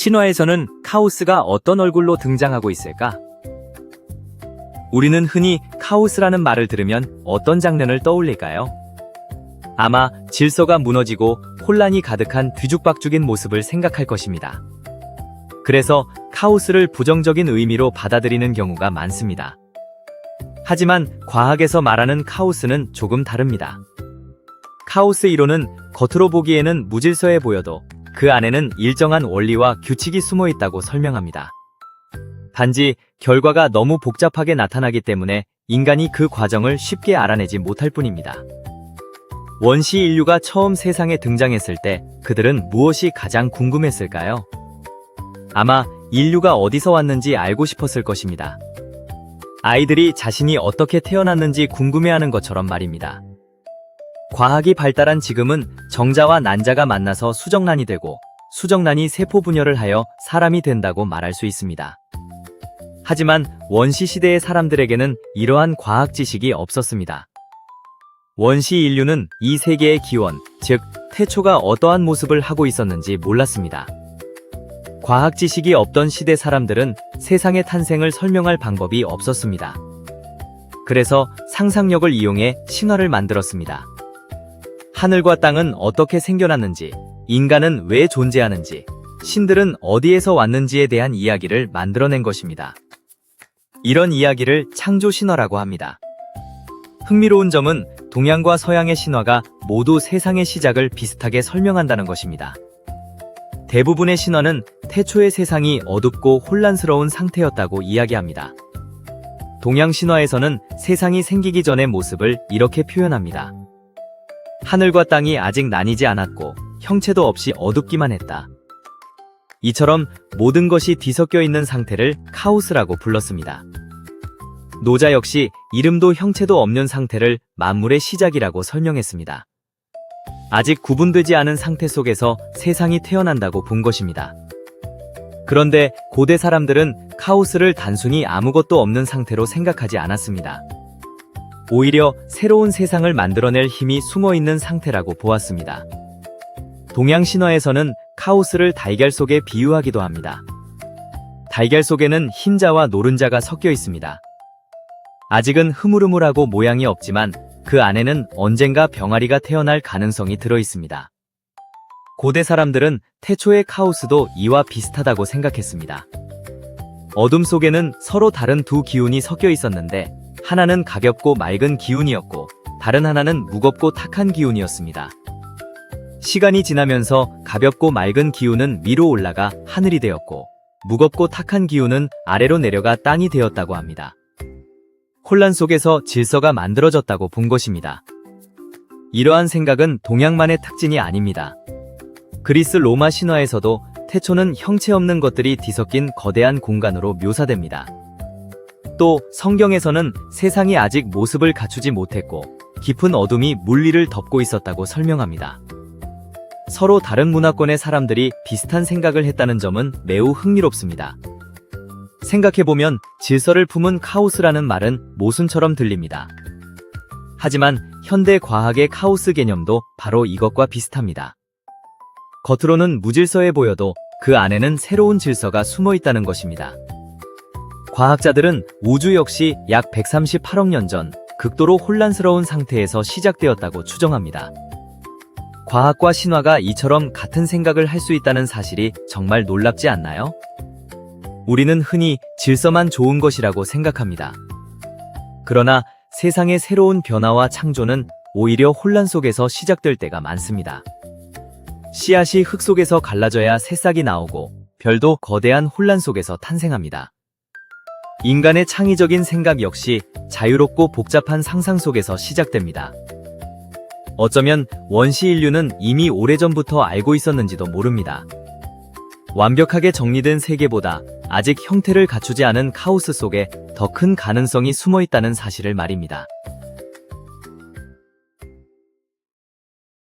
신화에서는 카오스가 어떤 얼굴로 등장하고 있을까? 우리는 흔히 카오스라는 말을 들으면 어떤 장면을 떠올릴까요? 아마 질서가 무너지고 혼란이 가득한 뒤죽박죽인 모습을 생각할 것입니다. 그래서 카오스를 부정적인 의미로 받아들이는 경우가 많습니다. 하지만 과학에서 말하는 카오스는 조금 다릅니다. 카오스 이론은 겉으로 보기에는 무질서해 보여도 그 안에는 일정한 원리와 규칙이 숨어 있다고 설명합니다. 단지 결과가 너무 복잡하게 나타나기 때문에 인간이 그 과정을 쉽게 알아내지 못할 뿐입니다. 원시 인류가 처음 세상에 등장했을 때 그들은 무엇이 가장 궁금했을까요? 아마 인류가 어디서 왔는지 알고 싶었을 것입니다. 아이들이 자신이 어떻게 태어났는지 궁금해하는 것처럼 말입니다. 과학이 발달한 지금은 정자와 난자가 만나서 수정란이 되고 수정란이 세포 분열을 하여 사람이 된다고 말할 수 있습니다. 하지만 원시 시대의 사람들에게는 이러한 과학 지식이 없었습니다. 원시 인류는 이 세계의 기원, 즉 태초가 어떠한 모습을 하고 있었는지 몰랐습니다. 과학 지식이 없던 시대 사람들은 세상의 탄생을 설명할 방법이 없었습니다. 그래서 상상력을 이용해 신화를 만들었습니다. 하늘과 땅은 어떻게 생겨났는지, 인간은 왜 존재하는지, 신들은 어디에서 왔는지에 대한 이야기를 만들어낸 것입니다. 이런 이야기를 창조 신화라고 합니다. 흥미로운 점은 동양과 서양의 신화가 모두 세상의 시작을 비슷하게 설명한다는 것입니다. 대부분의 신화는 태초의 세상이 어둡고 혼란스러운 상태였다고 이야기합니다. 동양 신화에서는 세상이 생기기 전의 모습을 이렇게 표현합니다. 하늘과 땅이 아직 나뉘지 않았고 형체도 없이 어둡기만 했다. 이처럼 모든 것이 뒤섞여 있는 상태를 카오스라고 불렀습니다. 노자 역시 이름도 형체도 없는 상태를 만물의 시작이라고 설명했습니다. 아직 구분되지 않은 상태 속에서 세상이 태어난다고 본 것입니다. 그런데 고대 사람들은 카오스를 단순히 아무것도 없는 상태로 생각하지 않았습니다. 오히려 새로운 세상을 만들어낼 힘이 숨어있는 상태라고 보았습니다. 동양 신화에서는 카오스를 달걀 속에 비유하기도 합니다. 달걀 속에는 흰자와 노른자가 섞여 있습니다. 아직은 흐물흐물하고 모양이 없지만 그 안에는 언젠가 병아리가 태어날 가능성이 들어 있습니다. 고대 사람들은 태초의 카오스도 이와 비슷하다고 생각했습니다. 어둠 속에는 서로 다른 두 기운이 섞여 있었는데 하나는 가볍고 맑은 기운이었고 다른 하나는 무겁고 탁한 기운이었습니다. 시간이 지나면서 가볍고 맑은 기운은 위로 올라가 하늘이 되었고 무겁고 탁한 기운은 아래로 내려가 땅이 되었다고 합니다. 혼란 속에서 질서가 만들어졌다고 본 것입니다. 이러한 생각은 동양만의 특징이 아닙니다. 그리스 로마 신화에서도 태초는 형체 없는 것들이 뒤섞인 거대한 공간으로 묘사됩니다. 또 성경에서는 세상이 아직 모습을 갖추지 못했고 깊은 어둠이 물리를 덮고 있었다고 설명합니다. 서로 다른 문화권의 사람들이 비슷한 생각을 했다는 점은 매우 흥미롭습니다. 생각해보면 질서를 품은 카오스라는 말은 모순처럼 들립니다. 하지만 현대 과학의 카오스 개념도 바로 이것과 비슷합니다. 겉으로는 무질서해 보여도 그 안에는 새로운 질서가 숨어 있다는 것입니다. 과학자들은 우주 역시 약 138억 년 전 극도로 혼란스러운 상태에서 시작되었다고 추정합니다. 과학과 신화가 이처럼 같은 생각을 할 수 있다는 사실이 정말 놀랍지 않나요? 우리는 흔히 질서만 좋은 것이라고 생각합니다. 그러나 세상의 새로운 변화와 창조는 오히려 혼란 속에서 시작될 때가 많습니다. 씨앗이 흙 속에서 갈라져야 새싹이 나오고 별도 거대한 혼란 속에서 탄생합니다. 인간의 창의적인 생각 역시 자유롭고 복잡한 상상 속에서 시작됩니다. 어쩌면 원시 인류는 이미 오래전부터 알고 있었는지도 모릅니다. 완벽하게 정리된 세계보다 아직 형태를 갖추지 않은 카오스 속에 더 큰 가능성이 숨어 있다는 사실을 말입니다.